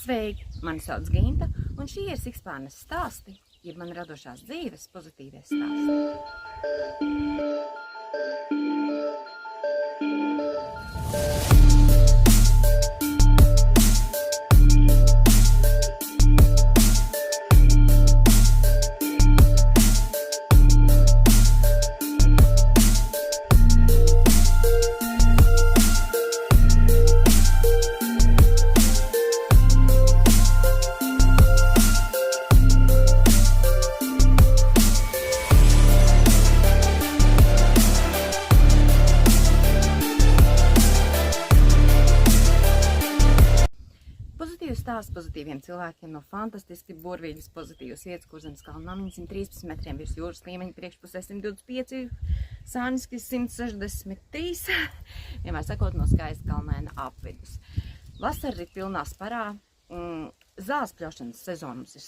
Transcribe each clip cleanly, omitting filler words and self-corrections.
Sveiki, mani sauc Ginta, un šī ir Sikspārnes stāsti, jeb man radošās dzīves pozitīvie stāsti. Pozitīvs stāsts pozitīviem cilvēkiem no fantastiski burvīgas pozitīvas vietas, Kurzemes kalna namiņa 113 metriem virs jūras līmeņa, priekšpusē 125, sāniski 163, vienmēr sakot no skaista kalnaina apvidus. Vasara ir pilnā sparā, zāles pļaušanas sezona mums ir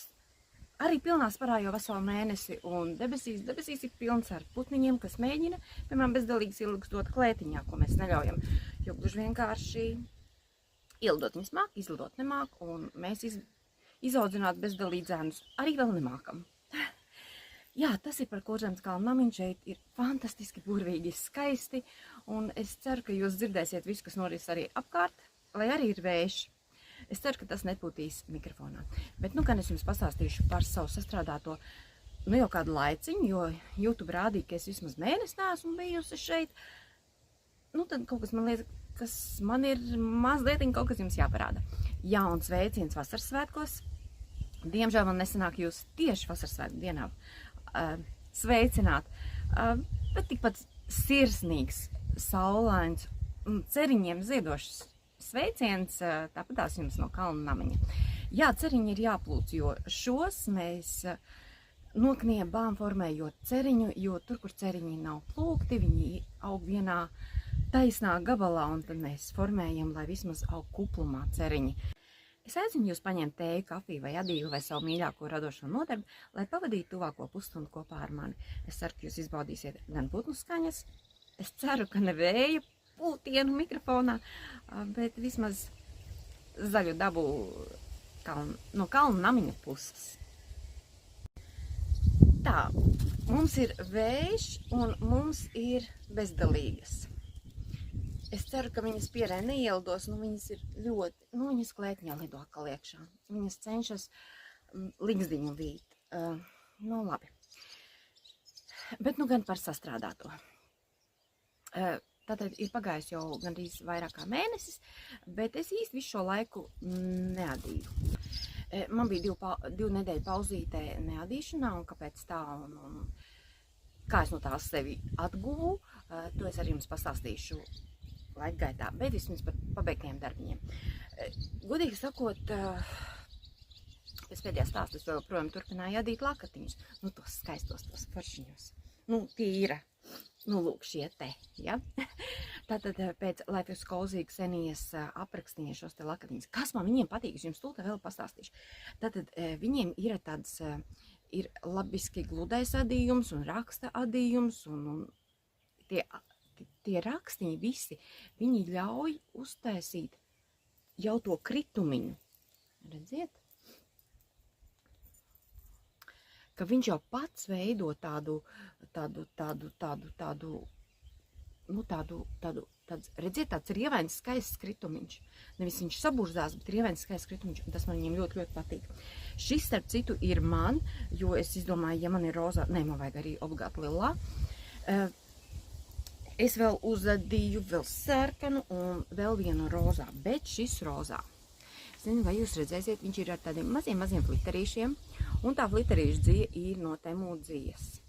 arī pilnā sparā jau veselu mēnesi, un debesīs ir pilns ar putniņiem, kas mēģina, piemēram, bezdelīgas ielikstot klētiņā, ko mēs neļaujam, jo gluži vienkārši ielidot viņas māk, izlidot nemāk, un mēs izaudzināt bezdelīdzēnus arī vēl nemākam. Jā, tas ir par Kurzemes kalna namiņu, šeit ir fantastiski, burvīgi, skaisti, un es ceru, ka jūs dzirdēsiet visu, kas noris arī apkārt, lai arī ir vējš. Es ceru, ka tas nepūtīs mikrofonā. Bet, gan es jums pastāstīšu par savu sastrādāto, jau kādu laiciņu, jo YouTube rādīja, ka es vismaz mēnesi neesmu bijusi šeit. Tad kaut kas man liekas, kas man ir mazliet kaut kas jums jāparāda. Jauns veiciens vasaras svētkos. Diemžēl man nesanāk jūs tieši vasaras svētku dienā sveicināt, bet tikpat sirsnīgs, saulains un ceriņiem ziedošs sveiciens, tāpatās jums no kalna namiņa. Jā, ceriņi ir jāplūc, jo šos mēs nokniebām formējot ceriņu, jo tur, kur ceriņi nav plūkti, viņi aug vienā taisnā gabalā, un tad mēs formējam, lai vismaz aug kuplumā ceriņi. Es aicinu jūs paņemt tēju, kafiju vai adīgu vai savu mīļāko radošo nodarbi, lai pavadītu tuvāko pusstundu kopā ar mani. Es ceru, ka jūs izbaudīsiet gan putnu skaņas, es ceru, ka ne vēja pūtienu mikrofonā, bet vismaz zaļu dabu no kalna namiņa puses. Tā, mums ir vējš un mums ir bezdelīgas. Es ceru, ka viņas pierē neielidos, viņas ir ļoti, viņas klētiņā lido atkal iekšā. Viņas cenšas ligzdiņu vīt. Labi. Bet gan par sastrādāto. Tātad ir pagājis jau gandrīz vairāk kā mēnesis, bet es īsti visu šo laiku neadīju. Man bija divu nedēļu pauzītē neadīšanā, un kāpēc tā, un kā es no tās sevi atguvu, to es arī jums pastāstīšu laika gaitā, bet vismaz par pabeigtiem darbiņiem. Godīgi sakot, pēc pēdējā stāsta es joprojām turpināju adīt lakatiņus, tos skaistos, tos foršiņos. Tīra, lūk šie te, ja? Tātad pēc Life is Cozy Ksenijas aprakstīja šos te lakatiņus. Kas man viņiem patīk, es jums tūlīt vēl pastāstīšu. Tātad viņiem ir tāds, ir labiski gludais adījums un raksta adījums, un tie rakstiņi visi, viņi ļauj uztaisīt jau to kritumiņu. Redziet? Ka viņš jau pats veido redziet, tāds rievains skaists kritumiņš. Nevis viņš saburzās, bet rievains skaists kritumiņš, un tas man viņiem ļoti, ļoti patīk. Šis, starp citu, ir man, jo es izdomāju, ja man ir rozā, man vajag arī obligāti lilā. Es vēl uzadīju vēl sarkanu un vēl vienu rozā, bet šis rozā, zinu, vai jūs redzēsiet, viņš ir ar tādiem maziem fliterīšiem, un tā fliterīša dzija ir no Temu dzijas.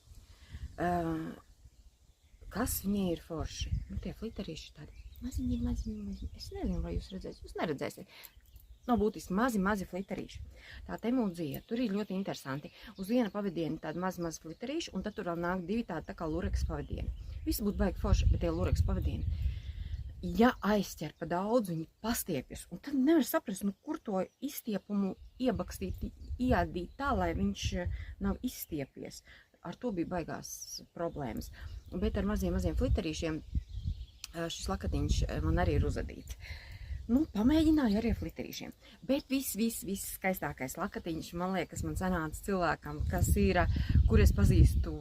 Kas viņai ir forši? Tie fliterīši tādi maziņi, es nezinu, vai jūs redzēsiet, jūs neredzēsiet. Nav būtiski mazi fliterīši. Tā Temu dzija, tur ir ļoti interesanti. Uz viena pavadiena tādi mazi fliterīši, un tad tur vēl nāk divi tādi tā kā lureks pavadieni. Visi būtu baigi forši, bet tie lureks pavadieni, ja aizķer pa daudz, viņi pastiepjas. Un tad nevar saprast, kur to izstiepumu iebakstīt, iadīt tā, lai viņš nav izstiepies. Ar to bija baigās problēmas. Bet ar maziem fliterīšiem šis lakatiņš man arī ir uzadīts. Nu, pamēģināju arī ar fliterīšiem. Bet viss skaistākais lakatiņš, man liekas, man sanāca cilvēkam, kur es pazīstu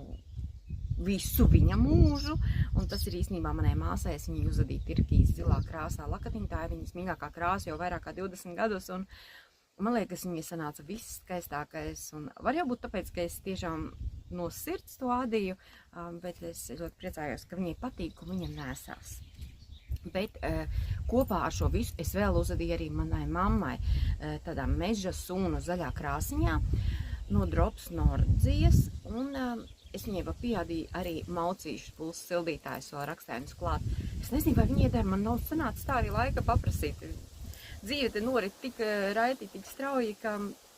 visu viņa mūžu, un tas ir īstenībā manai māsai, es viņu uzadīju Tirkijas zilā krāsā lakatiņu, tā ir viņas mīļākā krāsa jau vairāk kā 20 gadus, un man liekas, viņai sanāca viss skaistākais, un var jau būt tāpēc, ka es tiešām no sirds to adīju, bet es ļoti priecājos, ka viņai patīk, un viņa nesās. Bet kopā ar šo visu es vēl uzadīju arī manai mammai tādā meža sūnu zaļā krāsiņā no Drops Nordzijas, un es viņai vēl piedīju arī maucīšu pulsu sildītājus vēl rakstēnus klāt. Es nezinu, vai viņi iedara, man nav sanācis tā arī laika paprasīt. Dzīve te norit tik raiti, tik strauji, ka,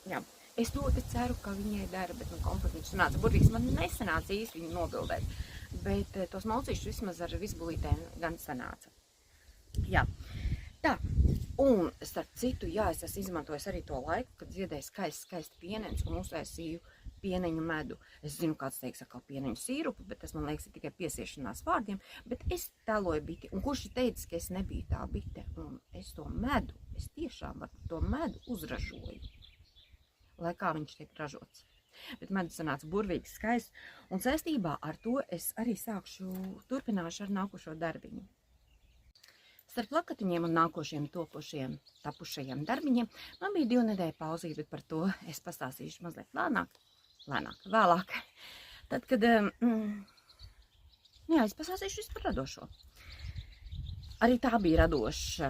jā, es ļoti ceru, ka viņai dara, bet kompostiņš sanāca burvīgs. Man nesanāca īsti viņu nobildēt, bet tos maucīšus vismaz ar visbulītēm gan sanāca. Jā, tā, un starp citu, jā, es esmu izmantojis arī to laiku, kad dziedēju skaisti pienens un uztaisīju pieneņu medu. Es zinu, kāds teiks atkal pieneņu sīrupu, bet tas, man liekas, ir tikai piesiešanās vārdiem, bet es tēloju biti. Un kurš ir teicis, ka es nebiju tā bite, un es to medu, es tiešām ar to medu uzražoju, lai kā viņš tiek ražots. Bet medus sanāca burvīgi skaists, un saistībā ar to es arī turpināšu ar nākošo darbiņu. Starp lakatiņiem un nākošiem tapušajiem darbiņiem man bija 2 nedēļu pauzīt, bet par to es pastāstīšu mazliet vēlāk. Tad, kad, jā, es pastāstīšu visu par radošo. Arī tā bija radoša,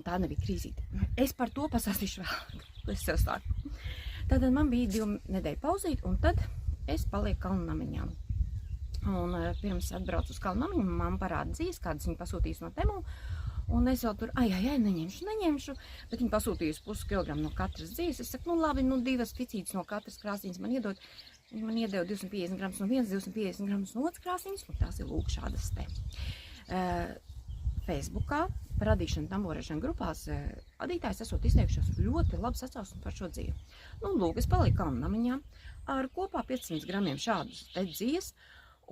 tā nebija krīzīte. Es par to pastāstīšu vēlāk, es sev sāku. Tātad man bija 2 nedēļu pauzīt, un tad es palieku Kalnamiņā. Un pirms atbraucu uz Kalnamiņu, mamma parāda dzīves, kādas viņa pasūtīs no Temu. Un es jau tur, neņemšu, bet viņi pasūtījusi pusi kilogramu no katras dzīves. Es saku, nu labi, 2 ficītes no katras krāsīņas man iedod. Viņi man iedeva 250 gramus no vienas, 250 gramus no otras krāsīņas, un tās ir lūk šādas te. Facebookā, par radīšanu tamborēšanu grupās, adītājs esot izteikušos ļoti labi sacelsmi par šo dzīvi. Nu, lūk, es palieku Kalnamiņā ar kopā 500 gramiem šādus te dzīves,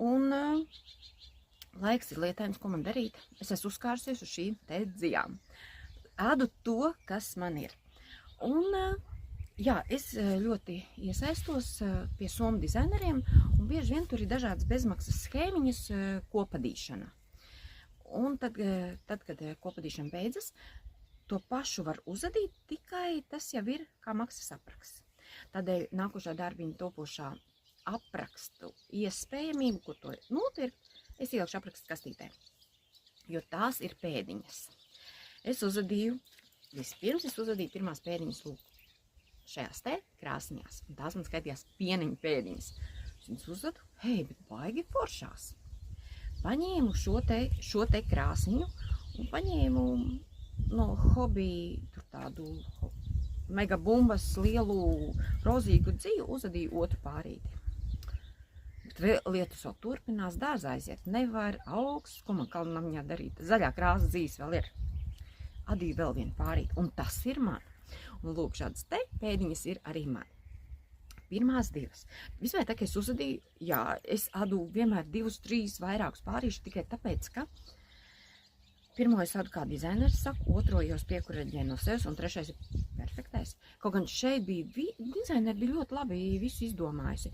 un laiks ir lietains, ko man darīt. Es esmu uzkārsies uz šīm te dzijām. Ēdu to, kas man ir. Un, jā, es ļoti iesaistos pie somu dizaineriem, un bieži vien tur ir dažādas bezmaksas schēmiņas kopadīšana. Un tad, kad kopadīšana beidzas, to pašu var uzadīt, tikai tas jau ir kā maksas apraksts. Tādēļ nākošā darbiņa topošā aprakstu iespējamību, kur to nopirkt, es ielikšu aprakstu kastītē, jo tās ir pēdiņas. Vispirms es uzadīju pirmās pēdiņas lūk šajās te krāsiņās, un tās man skaitījās pieneņu pēdiņas. Es viņas uzadu, bet baigi foršās. Paņēmu šo te krāsiņu un paņēmu no hobby tur tādu megabumbas lielu rozīgu dziju, uzadīju otru pārīti. Bet lietas vēl turpinās, dārzā aiziet nevar, augsts, ko man Kalnamiņā darīt. Zaļā krāsa dzīves vēl ir. Adīju vēl vienu pārīt, un tas ir man. Un lūk, šādas te pēdiņas ir arī man. Pirmās 2. Vispār tā, ka es uzadīju, jā, es adu vienmēr 2, 3 vairākus pārīšus tikai tāpēc, ka pirmo es adu kā dizaineris saku, otro jau piekuraģēju no sevis, un 3. ir perfektais. Kaut gan šeit dizaineri bija ļoti labi visu izdomājusi.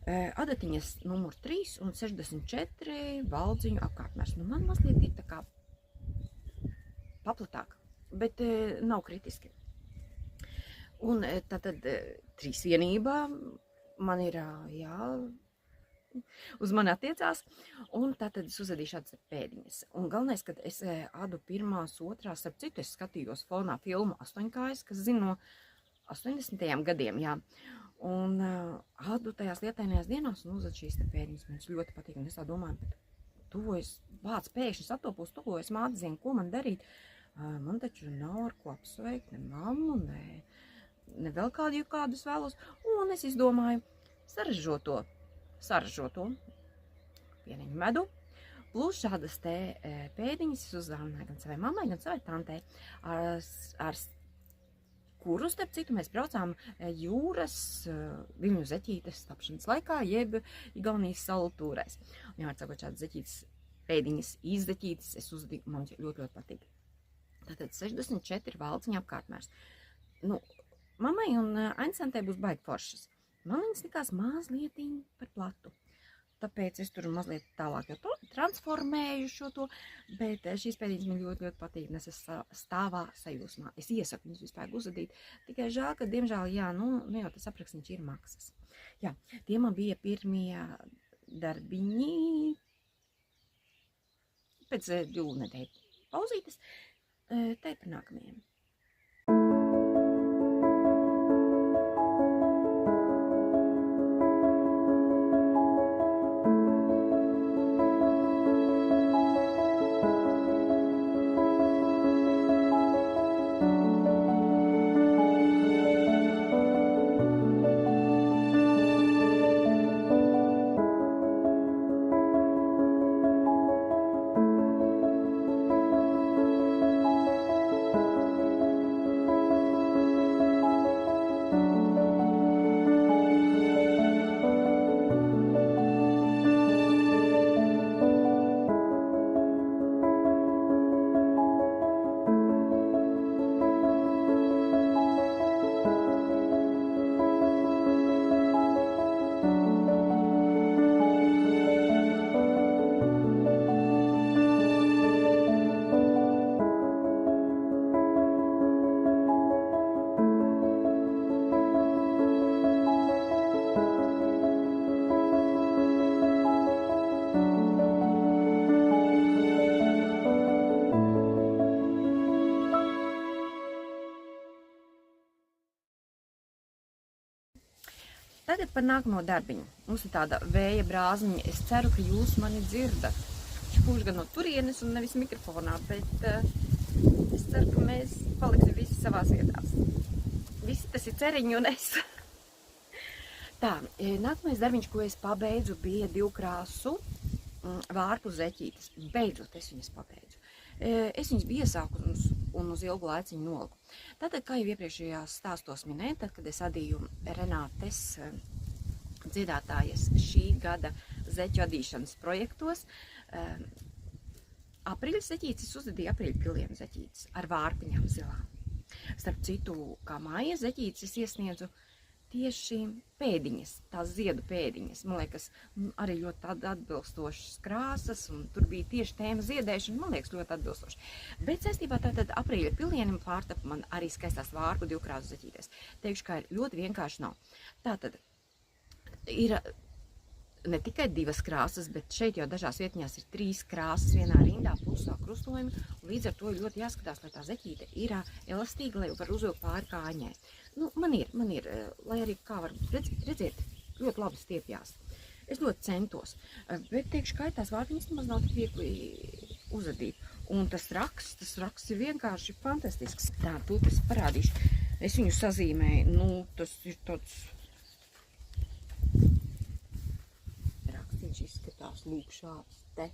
Adatiņas numur 3 un 64 valdziņu apkārtmērs. Nu, man mazliet ir tā kā paplatāk, bet nav kritiski. Un tātad 3 vienībā man ir, jā, uz mani attiecās, un tātad es uzadīju šādas pēdiņas. Un galvenais, kad es adu pirmās, otrās, starp citu, es skatījos fonā filmu 8kājas, kas zinu no 80. gadiem, jā. Un adu tajās lietainajās dienās un uzad šīs te pēdiņas. Man ļoti patīk, un es tā domāju, bet tuvojas vārds pēkšņi satopos, tuvojas mātezien, ko man darīt. Man taču nav ar ko apsveikt, ne mammu, ne vēl kādus vēlos. Un es izdomāju saražoto pieneņu medu, plus šādas te pēdiņas es uzdāvināju gan savai mammai, gan savai tantei ar kuru, starp citu, mēs braucām jūras viļņu zeķītes tapšanas laikā, jeb Igaunijas salu tūrēs. Un, jā, sakot, šādas zeķītes, pēdiņas izzeķītes, es uzadīju, man ļoti patīk. Tātad 64 valciņa apkārtmērs. Nu, mammai un Ainsantē būs baigi foršas. Man viņas likās mazlietiņ par platu. Tāpēc es tur mazliet tālāk jau transformēju šo to, bet šīs pēdiņas man ļoti, ļoti patīk, un es esmu stāvā sajūsmā. Es iesaku viņus vispār uzadīt, tikai žēl, ka, diemžēl, jā, nu jau tas apraksniņš ir maksas. Jā, tie man bija pirmie darbiņi pēc 2 nedēļu pauzītes, te par nākamajiem. Tagad par nākamo darbiņu. Mums ir tāda vēja brāzniņa. Es ceru, ka jūs mani dzirdat. Špūš gan no turienes un nevis mikrofonā, bet es ceru, ka mēs paliksim visi savās vietās. Visi tas ir ceriņi un es. Tā, nākamais darbiņš, ko es pabeidzu, bija 2 krāsu vārpu zeķītes. Beidzot, es viņas pabeidzu. Es viņas biju iesākus un uz ilgu laiciņu noliku. Tātad, kā jau iepriekšējās stāstos minēju, tad, kad es adīju Renātes dziedātājas šī gada zeķu adīšanas projektos, aprīļa zeķītes uzadīju aprīļa pilienu zeķītes ar vārpiņām zilām. Starp citu, kā māja zeķītes es iesniedzu tieši pēdiņas, tās ziedu pēdiņas. Man liekas, arī ļoti atbilstošas krāsas, un tur bija tieši tēma ziedēšana, man liekas, ļoti atbilstoši. Bet saistībā tātad aprīļa pilienim pārtapa man arī skaistās vārpu 2 krāsu zeķītes. Teikšu, ka ļoti vienkārši nav. Tātad ir ne tikai 2 krāsas, bet šeit jau dažās vietņās ir 3 krāsas vienā rindā, plusā krustojumi, un līdz ar to ļoti jāskatās, lai tā zeķīte ir elastīga, lai var uzvilkt pāri kājai. Nu, man ir, lai arī kā var redzēt, ļoti labi stiepjās. Es ļoti centos, bet teikšu, ka tās vārpiņas nemaz nav tik viegli uzadīt. Un tas raksts ir vienkārši fantastisks. Tā, tūlīt es parādīšu. Es viņu sazīmēju, nu, tas ir tāds rakstīns izskatās lūk šāds te.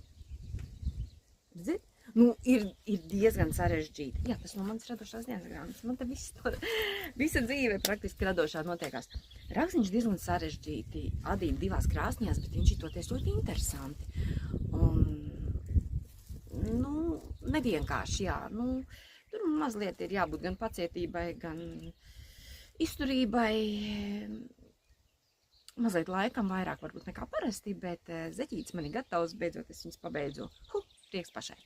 Ziniet? Nu, ir diezgan sarežģīti. Jā, tas no manas radošās dienas grāmatas. Man te visa dzīve praktiski radošā notiekās. Rakstiņš diezgan sarežģīti adīt 2 krāsņās, bet viņš ir toties ļoti interesanti. Un, nu, nevienkārši, jā. Nu, tur mazliet ir jābūt gan pacietībai, gan izturībai. Mazliet laikam vairāk varbūt nekā parasti, bet zeķītes man ir gatavs, beidzot es viņas pabeidzu. Prieks pašai.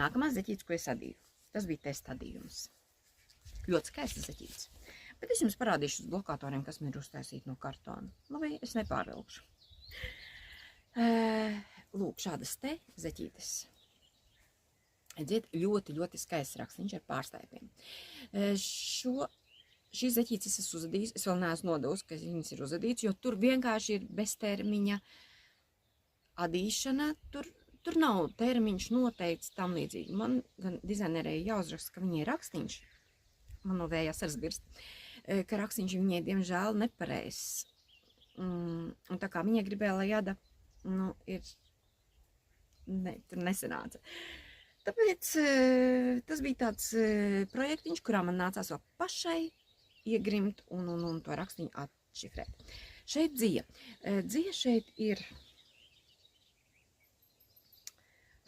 Nākamā zeķītes, ko es adīju, tas bija testa adījums. Ļoti skaists zeķītes. Bet es jums parādīšu uz blokatoriem, kas man ir uztaisīti no kartona. Labi, es nepārvilkšu. Lūk, šādas te zeķītes. Redziet, ļoti, ļoti skaists rakstīns ar pārstaipiem. Šīs zeķītes es esmu uzadījis, es vēl neesmu nodevusi, ka viņas ir uzadīts, jo tur vienkārši ir beztermiņa adīšana, tur nav termiņš noteikts tam līdzīgi. Man gan dizainerei jāuzraksta, ka viņai rakstīņš, man no vējās aizbirst, ka rakstīņš viņai diemžēl nepareizs. Un tā kā viņai gribēja, lai jada, tur nesanāca. Tāpēc tas bija tāds projektiņš, kurā man nācās vēl pašai iegrimt un to rakstīņu atšifrēt. Šeit dzija. Dzija šeit ir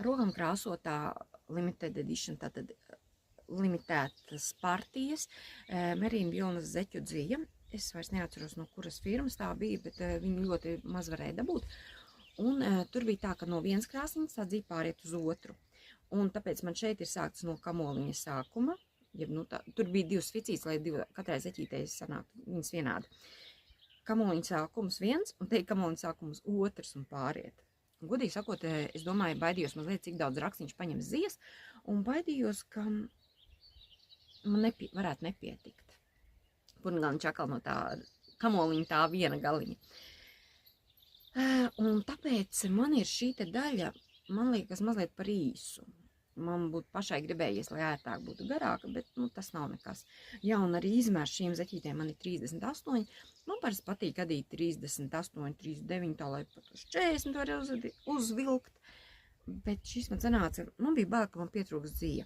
rokam krāsotā limited edition, tātad limitētas partijas, merīna vilnas zeķu dzija. Es vairs neatceros, no kuras firmas tā bija, bet viņi ļoti maz varēja dabūt. Un tur bija tā, ka no vienas krāsniņas tā dzija pāriet uz otru. Un tāpēc man šeit ir sākts no kamoliņa sākuma. Tur bija divas ficītes, lai katrai zeķītei sanāktu viņas vienādi. Kamoliņa sākums viens, un te ir kamoliņa sākums otrs un pāriet. Un, godīgi sakot, es domāju, baidījos mazliet, cik daudz rakstīņš paņem zijas, un baidījos, ka man varētu nepietikt. Purngalniņš atkal no tā kamoliņa tā viena galiņa. Un tāpēc man ir šī te daļa, man liekas, mazliet par īsu. Man būtu pašai gribējies, lai ērtāk būtu garāka, bet tas nav nekas. Jā, un arī izmērs šīm zeķītēm man ir 38. Man parasti patīk adīt 38, 39, tā lai pat uz 40 var uzvilkt. Bet šis man sanāca, man bija bail, ka man pietrūks dzija.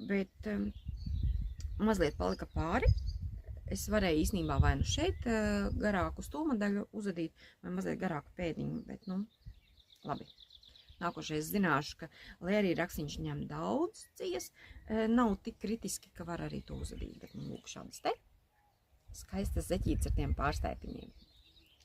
Bet mazliet palika pāri. Es varēju īstenībā vai nu šeit garāku stūma daļu uzadīt, vai mazliet garāku pēdiņu, bet labi. Nākošais zināšu, ka, lai arī rakstīņš ņem daudz dzijas, nav tik kritiski, ka var arī to uzadīt. Bet lūk, šādas te skaistas zeķītes ar tiem pārstaipiņiem.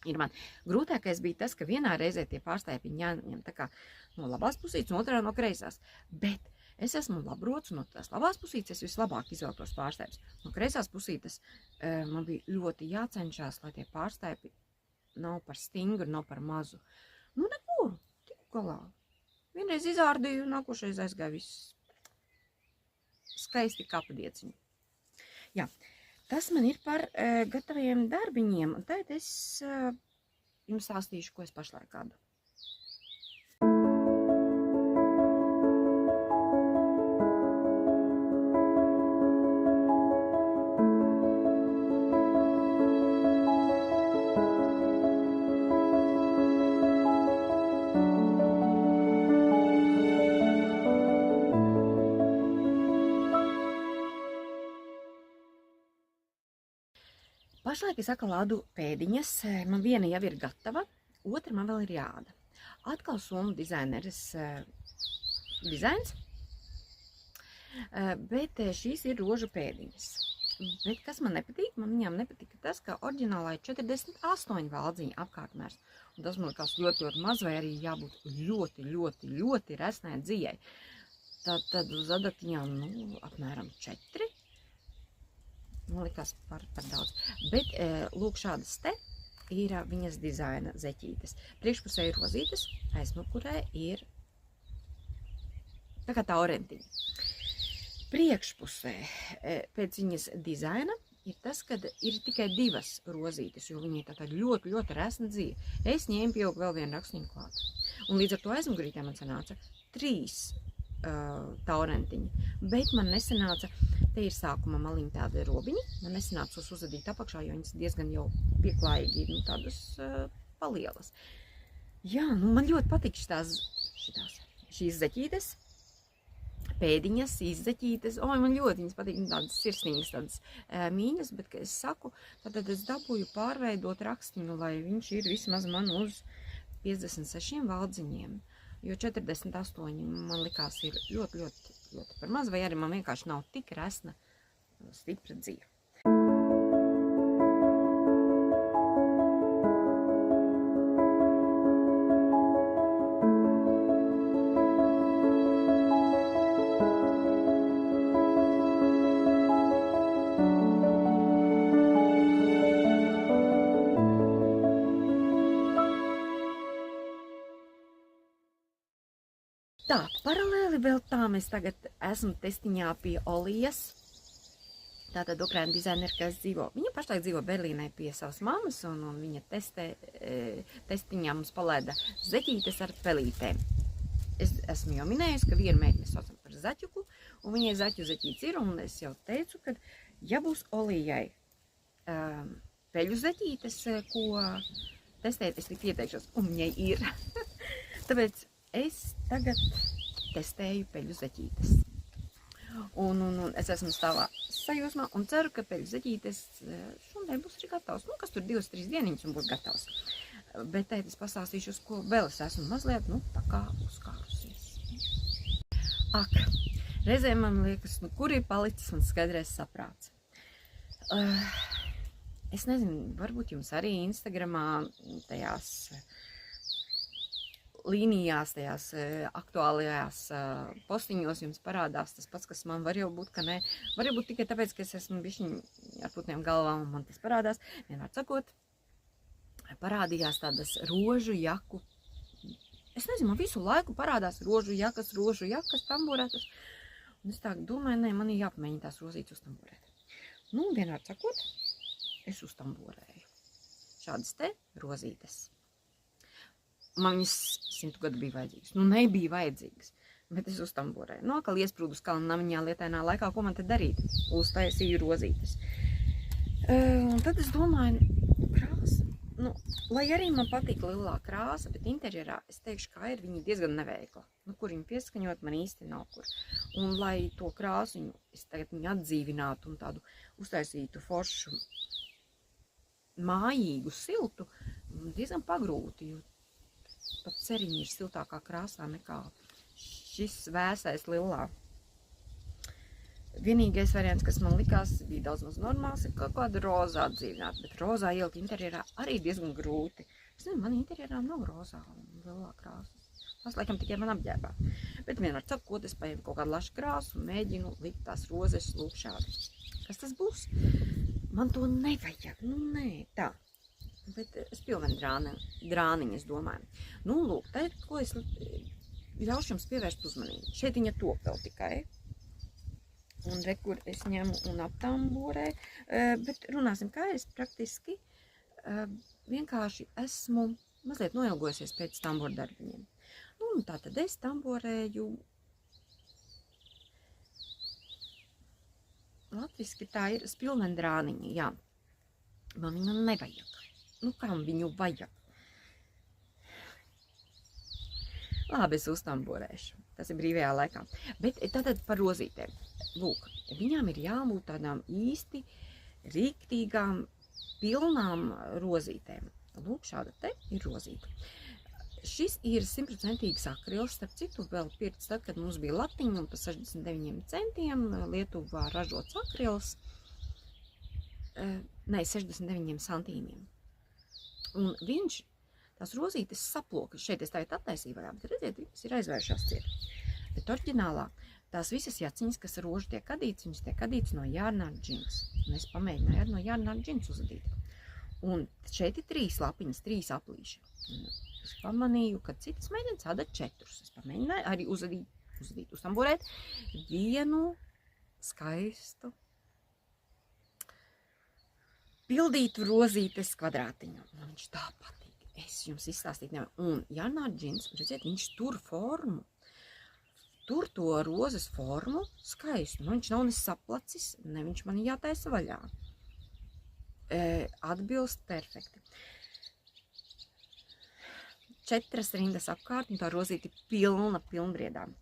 Ir man grūtākais bija tas, ka vienā reizē tie pārstaipiņi jāņem tā kā no labās pusītes, un otrā no kreisās. Bet es esmu labrots, un no tās labās pusītes es vislabāk izvēlu tos pārstaipus. No kreisās pusītes man bija ļoti jācenšās, lai tie pārstaipi nav par stingru, nav par mazu. Neko, tiku galā. Vienreiz izārdīju, nākošais aizgāja viss skaisti kā pa dieciņu. Jā, tas man ir par gataviem darbiņiem, un tagad es jums stāstīšu, ko es pašlaik kādu. Pašlaik es atkal ādu pēdiņas, man viena jau ir gatava, otra man vēl ir jāāda. Atkal somu dizaineres dizains, bet šīs ir rožu pēdiņas. Bet kas man nepatīk, man viņām nepatika tas, ka oriģinālā ir 48 valdziņa apkārtmērs. Un tas man likās ļoti, ļoti maz, vai arī jābūt ļoti, ļoti, ļoti resnai dzijai. Tad uz adatiņām, apmēram 4. Man likās par daudz. Bet, lūk, šādas te ir viņas dizaina zeķītes. Priekšpusē ir rozītes, aizmugurē ir tā kā tā orentiņa. Priekšpusē pēc viņas dizaina ir tas, kad ir tikai 2 rozītes, jo viņi ir tāda ļoti, ļoti resna dzija. Es ņēmu pieaugu vēl vienu rakstņu klāt. Un līdz ar to aizmugurītē man sanāca 3 tā orentiņa. Bet man nesanāca, te ir sākuma maliņa tāda robiņa, man nesanāca uzadīt apakšā, jo viņas diezgan jau pieklājīgi ir, tādas palielas. Jā, man ļoti patīk šīs zeķītes, pēdiņas, izzeķītes. Man ļoti viņas patīk, tādas sirsnīgas, tādas mīņas, bet, ka es saku, tad es dabūju pārveidot rakstiņu, lai viņš ir vismaz man uz 56 valdziņiem. Jo 48 man likās ir ļoti, ļoti, ļoti par maz, vai arī man vienkārši nav tik resna, stipra dzija. Tā, paralēli vēl tam es tagad esmu testiņā pie Olijas. Tātad Ukraina dizaineri, kas dzīvo, viņa pašlaik dzīvo Berlīnē pie savas mammas, un viņa testiņā mums palaida zeķītes ar pelītēm. Es esmu jau minējusi, ka vienu meitu mēs saucam par zaķuku, un viņai zaķu zeķītes ir, un es jau teicu, ka ja būs Olijai peļu zeķītes, ko testēt, es tik ieteikšos, un viņai ir. Tāpēc es tagad testēju peļu zeķītes. Un es esmu stāvā sajūsmā un ceru, ka peļu zeķītes šodien būs arī gatavs. Nu, kas tur 2-3 dieniņas un būs gatavs. Bet tēt es pastāstīšu, uz ko vēl es esmu mazliet, tā kā uzkārusies. Ak, reizēm man liekas, kur ir palicis man skaidrais saprāts. Es nezinu, varbūt jums arī Instagramā tajās līnijās, tajās aktuālajās postiņos jums parādās tas pats, kas man var jau būt, ka ne. Var jau būt tikai tāpēc, ka es esmu bišķiņ ar putniem galvām un man tas parādās. Vienmēr sakot, parādījās tādas rožu jaku. Es nezinu, man visu laiku parādās rožu jakas, tamborētas. Un es tā domāju, nē, man ir jāpamēģina tās rozītes uztamborēt. Vienmēr sakot, es uztamborēju. Šādas te rozītes. Man viņas 100 gadu bija vajadzīgas. Nebija vajadzīgas, bet es uztamborēju. Atkal iesprūdu uz kalna namiņā lietainā laikā, ko man te darīt? Uztaisīju rozītes. Un tad es domāju, krāsa. Lai arī man patīk lilā krāsa, bet interjerā es teikšu, kā ir viņa diezgan neveikla. Kur viņu pieskaņot, man īsti nav kur. Un lai to krāsu es tagad viņu atdzīvinātu un tādu uztaisītu foršu, mājīgu, siltu, diezgan pagrūti, jo pat ceriņi ir siltākā krāsā nekā šis vēsais lilā. Vienīgais variants, kas man likās, bija daudz maz normāls, ir kaut kāda rozā atdzīvināt, bet rozā ielikt interjerā arī diezgan grūti. Es nezinu, man interjerā nav rozā un lilā krāsas. Tas laikam tikai man apģērbā. Bet vienmēr sakot, es paņemu kaut kādu lašu krāsu un mēģinu likt tās rozes lūk šādi. Kas tas būs? Man to nevajag, nē, tā. Bet es pilnīgi drāniņu, es domāju. Lūk, tad, ko es ļaušu jums pievērst uzmanību. Šeit viņa top vēl tikai. Un rekur es ņemu un aptamborēju. Bet runāsim, kā es praktiski vienkārši esmu mazliet noilgojusies pēc tamboru darbiņiem. Tātad es tamborēju. Latviski tā ir spilvendrāniņa, jā. Man viņu nevajag. Kam viņu vajag? Labi, es uztamborēšu. Tas ir brīvajā laikā. Bet tātad par rozītēm. Lūk, viņām ir jābūt tādām īsti rīktīgām, pilnām rozītēm. Lūk, šāda te ir rozīte. Šis ir 100% akrils, starp citu vēl pirkts tad, kad mums bija latiņa un pa 69 centiem Lietuvā ražots akrils. 69 santīmiem. Un viņš, tās rozītes saploka, šeit es tagad attaisīju vaļā, bet redziet, viņas ir aizvēršās ciet. Bet oriģinālā tās visas jaciņas, kas ar rožu tiek adītas, viņas tiek adītas no Jārnāra džins. Un es pamēģināju ar no Jārnāra džins uzadīt. Un šeit ir 3 lapiņas, 3 aplīši. Es pamanīju, ka citas meitenes ada 4. Es pamēģināju arī uztamborēt vienu skaistu pildītu rozītes kvadrātiņu. Man viņš tā patīk. Es jums izstāstīt nevaru. Un Jārnāra džins, redziet, viņš tur formu. Tur to rozes formu skaistu. Viņš nav ne saplacis, ne viņš man jātaisa vaļā. Atbilst perfekti. 4 rindas apkārt, un tā rozīte pilna pilnbriedām.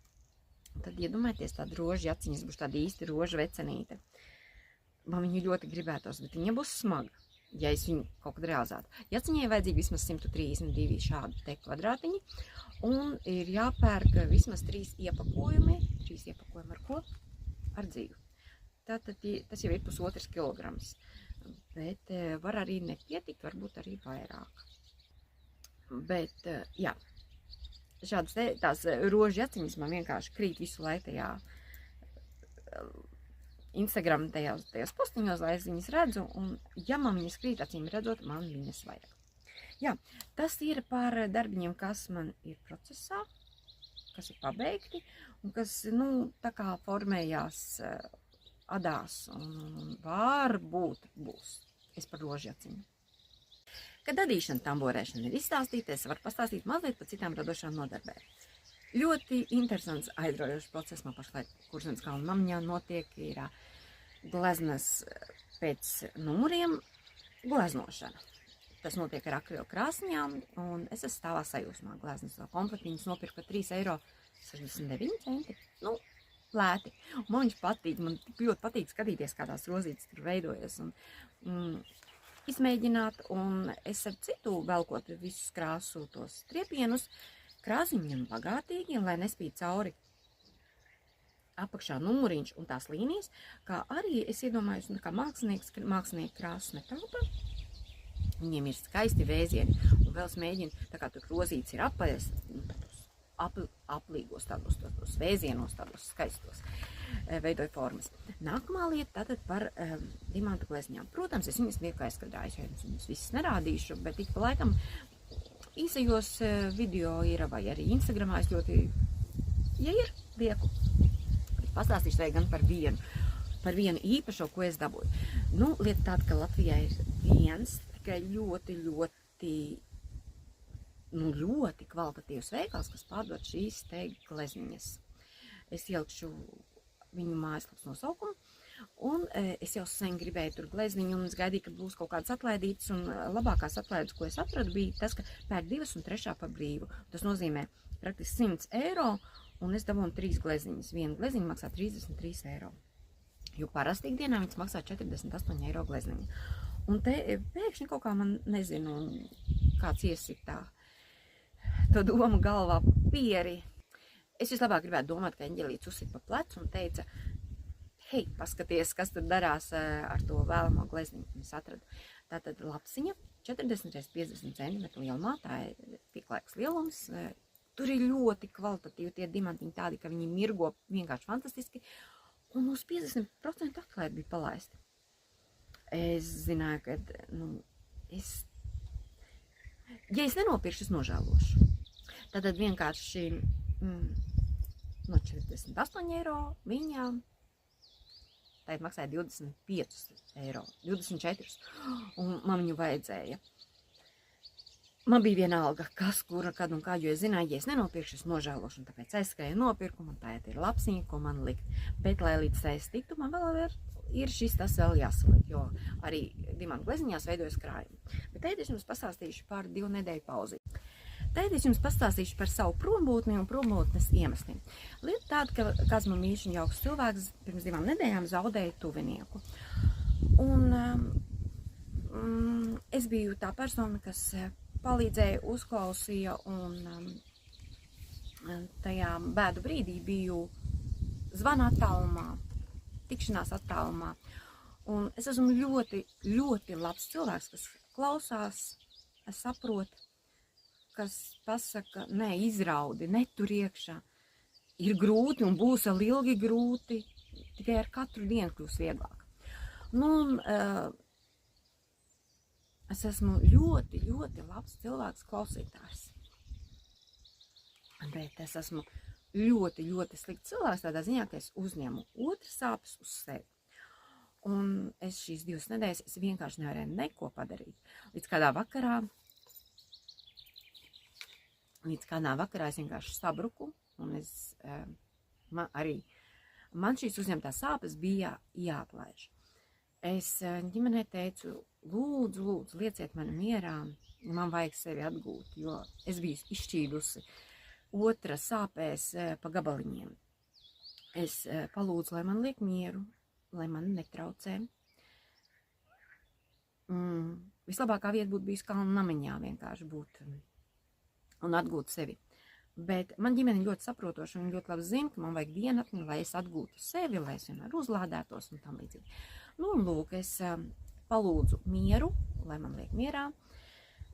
Un tad iedomājieties, tāda roža jaciņas būs tāda īsti roža vecenīte. Man viņu ļoti gribētos, bet viņa būs smaga, ja es viņu kaut kad realizētu. Jaciņai vajadzīgi vismaz 132 šādu te kvadrātiņi, un ir jāpērk vismaz 3 iepakojumi. 3 iepakojumi ar ko? Ar dzīvu. Tātad tas jau ir 1,5 kilograms, bet var arī nepietikt, varbūt arī vairāk. Bet, jā, šādas tās rožu jaciņas man vienkārši krīt visu laiku tajā Instagram tajos postiņos, lai es viņas redzu, un ja man viņas krīt, acīm redzot, man viņas vajag. Jā, tas ir par darbiņiem, kas man ir procesā, kas ir pabeigti un kas, tā kā formējās adās un varbūt būs. Es par rožu aciņu. Kad adīšana, tamborēšana ir izstāstīta, es varu pastāstīt mazliet par citām radošām nodarbēm. Ļoti interesants, aizraujošs process man pašlaik Kurzemes kalna namiņā notiek, ir gleznas pēc numuriem gleznošana. Tas notiek ar akrilu krāsņām, un es esmu stāvā sajūsmā. Gleznas vēl komplektiņas nopirku par 3,69 €. Lēti. Un man viņš patīk, man tik ļoti patīk skatīties, kā tās rozītes tur veidojas un izmēģināt, un es ar citu velkot visus krāsu tos triepienus, krāsiņiem bagātīgi, lai nespīd cauri apakšā numuriņš un tās līnijas, kā arī es iedomājos, kā mākslinieki krāsas netaupa. Viņiem ir skaisti vēzieni, un vēl es mēģinu, tā kā tur rozītes ir apaļas, aplīgos tādos vēzienos, tādos skaistos veidoja formas. Nākamā lieta tātad par dimantu glezniņām. Protams, es viņas lieku aizskadājuši, jo es viņas visas nerādīšu, bet ik pa laikam īsajos video ir, vai arī Instagramā es ļoti, ja ir, lieku. Pastāstīšu vai gan par vienu īpašo, ko es dabūju. Lieta tāda, ka Latvijā ir viens, tikai ļoti kvalitatīvs veikals, kas pārdod šīs te glezniņas. Es ielikšu viņu mājaslapas nosaukumu, un es jau sen gribēju tur glezniņu, un es gaidīju, ka būs kaut kādas atlaidītas, un labākās atlaides, ko es atradu, bija tas, ka pērk 2 un 3 par brīvu. Tas nozīmē praktiski 100 €, un es dabūju 3 glezniņas. Viena glezniņa maksā 33 €. Jo parasti ikdienā viņas maksā 48 € glezniņa. Un te pēkšņi kaut kā man, nezinu, kāds iesitā to domu galvā pieri. Es vislabāk gribētu domāt, ka Eņģelīts uzsit pa plecu un teica, hei, paskaties, kas tur darās ar to vēlamo glezniņu. Es atradu. Tātad lapsiņa 40×50 cm lielumā, tā ir tiklaiks lielums. Tur ir ļoti kvalitatīvi tie diamantiņi tādi, ka viņi mirgo vienkārši fantastiski. Un uz 50% atlaidi bija palaisti. Es zināju, ka, ja es nenopirkšu, es nožēlošu. Tātad vienkārši no 48 € viņām tagad maksāja 25 €, 24 €, un man viņu vajadzēja. Man bija vienalga, kas, kura, kad un kā, jo es zināju, ja es nenopirkšu, es nožēlošu, un tāpēc aizskrēju nopirku, man tā ir lapsiņa, ko man likt. Bet, lai līdz tai es tiktu, man vēl ir šis tas vēl jāsaliek, jo arī dimantu glezniņās veidojas krājumi. Bet tagad es jums pastāstīšu par 2 nedēļu pauzi. Tagad es jums pastāstīšu par savu prombūtni un prombūtnes iemesliem. Lieta tāda, ka kāds man mīļš un jauks cilvēks pirms 2 nedēļām zaudēja tuvinieku. Un es biju tā persona, kas palīdzēja, uzklausīja, un tajā bēdu brīdī biju zvana attālumā, tikšanās attālumā. Un es esmu ļoti, ļoti labs cilvēks, kas klausās, saprot, kas pasaka, nē, izraudi, netur iekšā. Ir grūti un būs vēl ilgi grūti, tikai ar katru dienu kļūs vieglāk. Es esmu ļoti, ļoti labs cilvēks klausītājs. Bet es esmu ļoti, ļoti slikts cilvēks tādā ziņā, ka es uzņemu otras sāpes uz sevi. Un es šīs 2 nedēļas es vienkārši nevarēju neko padarīt. Līdz kādā vakarā es vienkārši sabruku, un man šīs uzņemtās sāpes bija jāatlaiž. Es ģimenei teicu, lūdzu, lieciet mani mierā, man vajag sevi atgūt, jo es biju izšķīdusi otras sāpēs pa gabaliņiem. Es palūdzu, lai man liek mieru, lai man netraucē. Vislabākā vieta būtu bijusi kalna namiņā vienkārši būt un atgūt sevi. Bet man ģimene ļoti saprotoša un ļoti labi zina, ka man vajag dienatni, lai es atgūtu sevi, lai es vienmēr uzlādētos un tam līdzīgi. Un lūk, es palūdzu mieru, lai man liek mierā.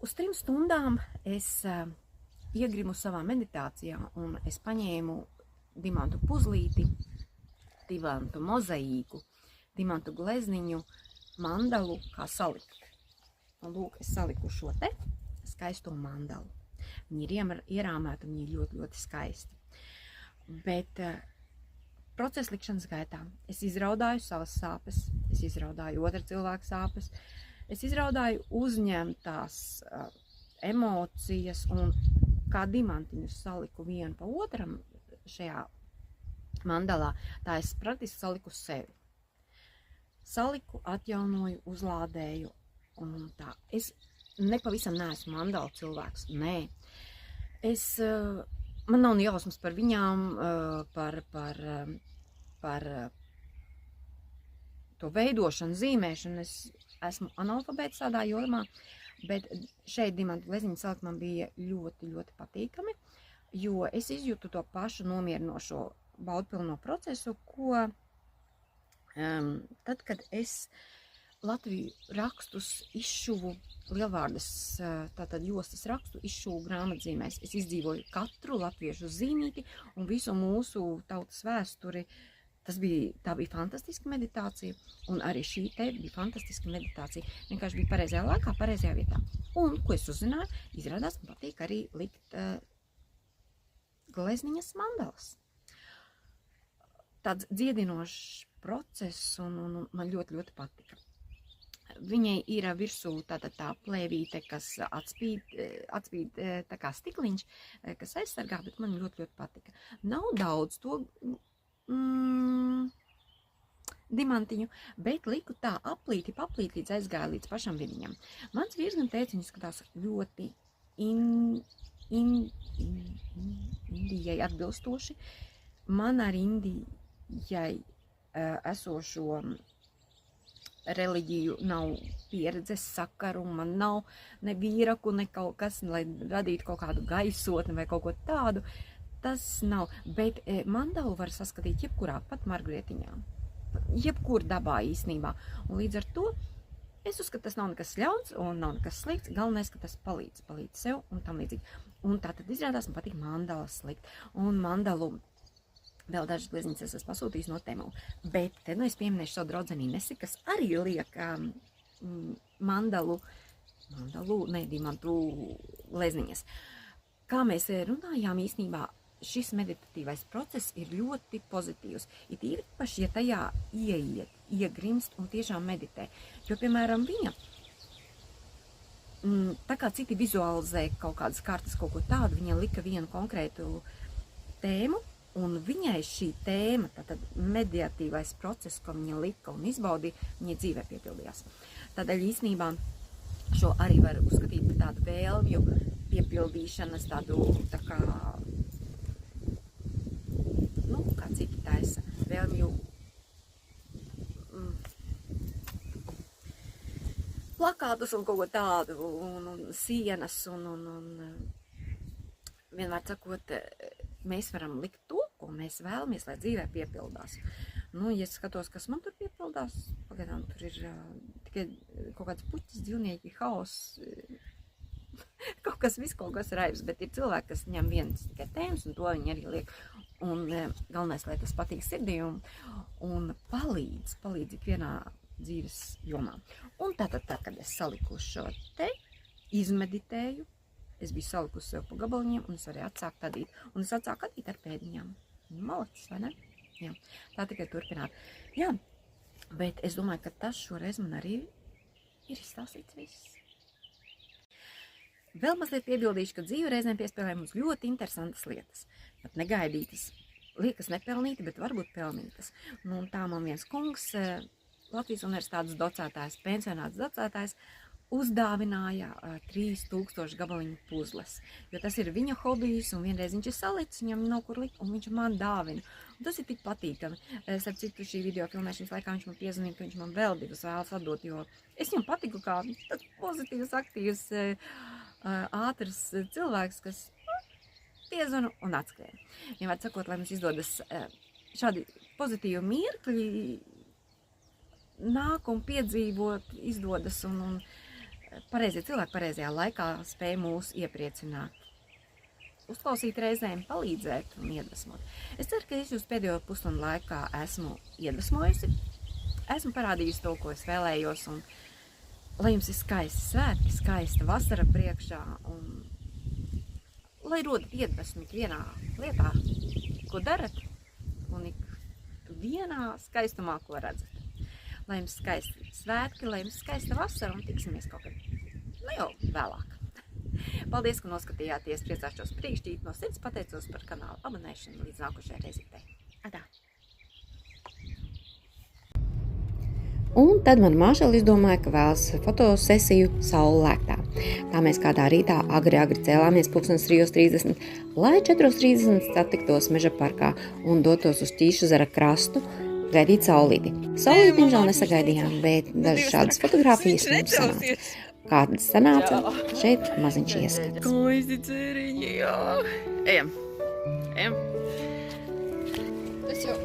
Uz 3 stundām es iegrimu savā meditācijā un es paņēmu dimantu puzlīti, dimantu mozaīku, dimantu glezniņu, mandalu, kā salikt. Un lūk, es saliku šo te skaisto mandalu. Viņi ir ierāmēti un viņi ir ļoti, ļoti skaisti. Bet procesa likšanas gaitā es izraudāju savas sāpes, es izraudāju otra cilvēka sāpes, es izraudāju uzņemtās emocijas un kā dimantiņus saliku vienu pa otram šajā mandalā, tā es praktiski saliku sevi. Saliku, atjaunoju, uzlādēju un tā. Es nepavisam neesmu mandala cilvēks, nē. Man nav jausmas par viņām, par to veidošanu, zīmēšanu. Es esmu analfabēts tādā jomā, bet šeit dimantu gleziņu salikt man bija ļoti, ļoti patīkami, jo es izjūtu to pašu nomierinošo baudpilno procesu, ko tad, kad es Latviju rakstus izšuvu lielvārdas, tātad jostas rakstu izšuvu grāmatzīmēs. Es izdzīvoju katru latviešu zīmīti un visu mūsu tautas vēsturi. Tā bija fantastiska meditācija, un arī šī te bija fantastiska meditācija. Vienkārši bija pareizajā laikā, pareizajā vietā. Un, ko es uzzināju, izrādās, man patīk arī likt glezniņas mandalas. Tāds dziedinošs process, un man ļoti, ļoti patika. Viņai ir virsū tā plēvīte, kas atspīd tā kā stikliņš, kas aizsargā, bet man ļoti, ļoti patika. Nav daudz to dimantiņu, bet liku tā aplīti, līdz aizgāja līdz pašam vidiņam. Mans vīrs gan teica, viņš skatās ļoti Indijai atbilstoši. Man ar Indijai esošo reliģiju nav pieredzes sakaru, man nav ne vīraku, ne kaut kas, lai radītu kaut kādu gaisotni vai kaut ko tādu. Tas nav, bet mandalu var saskatīt jebkurā, pat margrietiņā. Jebkur dabā īstenībā. Un līdz ar to es uzskatu, tas nav nekas ļauns un nav nekas slikts. Galvenais, ka tas palīdz sev un tam līdzīgi. Un tā tad izrādās, man patīk mandalas likt. Un mandalu vēl dažas glezniņas es esmu pasūtījis no Temu. Bet te es pieminēšu savu draudzeni Inesi, kas arī liek dimantu glezniņas. Kā mēs runājām īstenībā, šis meditatīvais process ir ļoti pozitīvs. Ir īpaši, ja tajā iegrimst un tiešām meditē. Jo, piemēram, viņa, tā kā citi vizualizē kaut kādas kartas, kaut ko tādu, viņa lika vienu konkrētu tēmu, un viņai šī tēma, tātad mediatīvais process, ko viņa lika un izbaudīja, viņa dzīvē piepildījās. Tādēļ īstenībā šo arī var uzskatīt par tādu vēlmju piepildīšanas, tādu tā kā, kā citi taisa, vēlmju plakātus un kaut ko tādu, un sienas, un vienmēr sakot, mēs varam likt to, ko mēs vēlamies, lai dzīvē piepildās. Ja skatos, kas man tur piepildās, pagaidām tur ir tikai kaut kāds puķis, dzīvnieki, haoss, kaut kas raibs, bet ir cilvēki, kas ņem viens tikai tēmas, un to viņi arī liek. Un galvenais, lai tas patīk sirdī un palīdz ikvienā dzīves jomā. Un tātad, kad es saliku šo te, izmeditēju, es biju salikusi sev pa gabaliņiem, un es varēju atsākt adīt. Un es atsāku adīt ar pēdiņām. Malacis, vai ne? Jā, tā tikai turpināt. Jā, bet es domāju, ka tas šoreiz man arī ir izstāstīts viss. Vēl mazliet piebildīšu, ka dzīve reizēm piespēlē mums ļoti interesantas lietas. Pat negaidītas. Liekas nepelnīti, bet varbūt pelnītas. Un tā man viens kungs, Latvijas universitātes docētājs, pensionāts docētājs, uzdāvināja 3000 gabaliņu puzles, jo tas ir viņa hobijs, un vienreiz viņš ir salicis, viņam nav kur likt, un viņš man dāvina. Un tas ir tik patīkami. Starp citu, šī video filmēšanas laikā viņš man piezvanīja, ka viņš man vēl divas vēlas atdot, jo es viņam patiku kā tāds pozitīvs, aktīvs, ātrs cilvēks, kas piezvanu un atskrien. Vienmēr sakot, lai mums izdodas šādi pozitīvi mirkļi, nāk un piedzīvot, izdodas un pareizie cilvēki pareizajā laikā spēj mūs iepriecināt. Uzklausīt reizēm, palīdzēt un iedvesmot. Es ceru, ka es jūs pēdējo pusstundu laikā esmu iedvesmojusi, esmu parādījusi to, ko es vēlējos, un lai jums ir skaisti svētki, skaista vasara priekšā, un lai rodat iedvesmu ikvienā lietā, ko darat, un ik vienā skaistumā, ko redzat. Lai jums skaisti svētki, lai jums skaista vasara, un tiksimies kaut kad, nu jau vēlāk. Paldies, ka noskatījāties, priecāšos brīkšķīt, no sirds pateicos par kanālu abonēšanu līdz nākošajai reizītei. Adā! Un tad man māšeli izdomāja, ka vēlas fotosesiju saulēktā. Tā mēs kādā rītā agri cēlāmies 3:30, lai 4:30 satiktos meža parkā un dotos uz Ķīšezera krastu gaidīt saulīti. Saulīti, diemžēl, nesagaidījām, bet dažas šādas fotogrāfijas mums sanāca. Kādas sanāca? Šeit maziņš ieskats. Kaisti ceriņi, jā. Ejam. Tas jau...